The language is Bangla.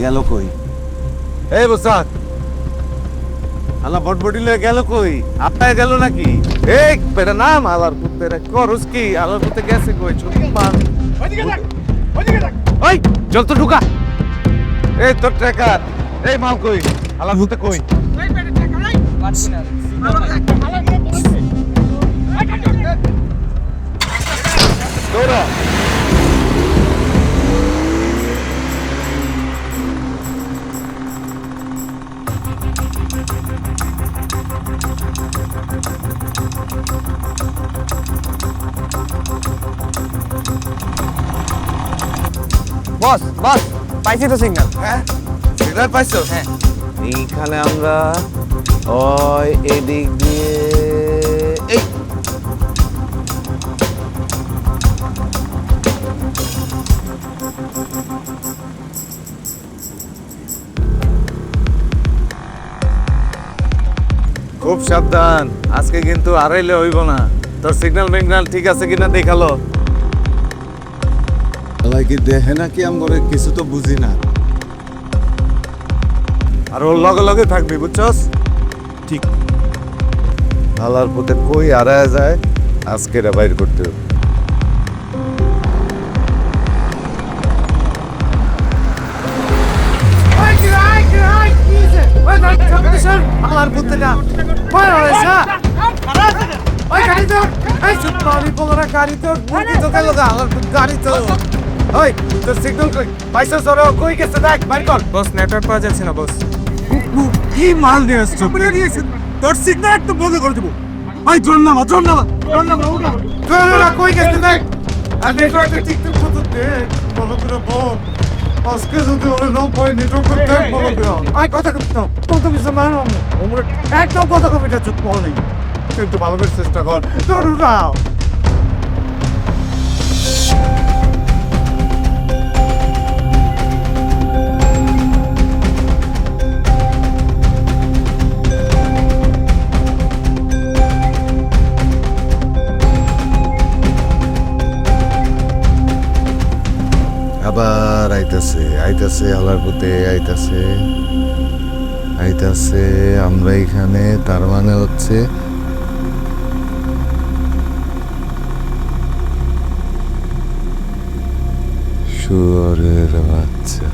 গেল কই? এই বসাত, আলা বটবটি লয়ে গেল কই? আপনার গেল নাকি? এই বেটা নাম আলার পুত্তের করস কি? আলার পুত্তে গেছে কই? ছুটি মার। ওই চল তো ঢুকা। এই তোর ট্রেকার, এই মাল কই? আলার পুত্তে কই? দৌড়া। বস বস পাইছি তো সিগন্যাল। হ্যাঁ সিগন্যাল পাইছো? হ্যাঁ। এইখানে আমরা ওই এদিক দিয়ে এই খুব সাবধান, আজকে কিন্তু আড়াইলে হইব না। তোর সিগন্যাল মিগন্যাল ঠিক আছে কিনা দেখালো। কি দেখে নাকি আমরা কিছু তো বুঝি না। আর ওর লগে লগে থাকবি, বুঝছস? ঠিক। হালার পুতে কই আড়ায় যায়, আজকে এটা বাইর করতে হবে। আমার পুত্রে না কই হইছে? ওই গাড়ি তো এই সুপারি বলরা গাড়ি তো মুরগি তো গেল গা আমার গাড়ি তো। ওই তোর সিগন্যাল কই? পাইছস ওরা কই গেছে দেখ, বাইর কর। বস নেটওয়ার্ক পাওয়া যাচ্ছে না বস। কি মাল নিয়ে আসছো? তোর সিগন্যাল একটু বন্ধ করে দেবো। ভাই জোর নামা ওরা কই গেছে দেখ। আর নেটওয়ার্কের ঠিক ঠিক মতো দেখ, বলো করে বল। আজকে যদি ওরা নাম পাই নেটওয়ার্কের দেখ, বলো করে। আই কথা কইতো কত কিছু মানো ওমরে একদম কথা কইটা চুপ বল নাই। কিন্তু ভালো করে চেষ্টা কর। দৌড়া আবার আইতাছে আইতাছে আলার পুতে আইতাছে আইতাছে। আমরা এখানে, তার মানে হচ্ছে শুয়োরের বাচ্চা।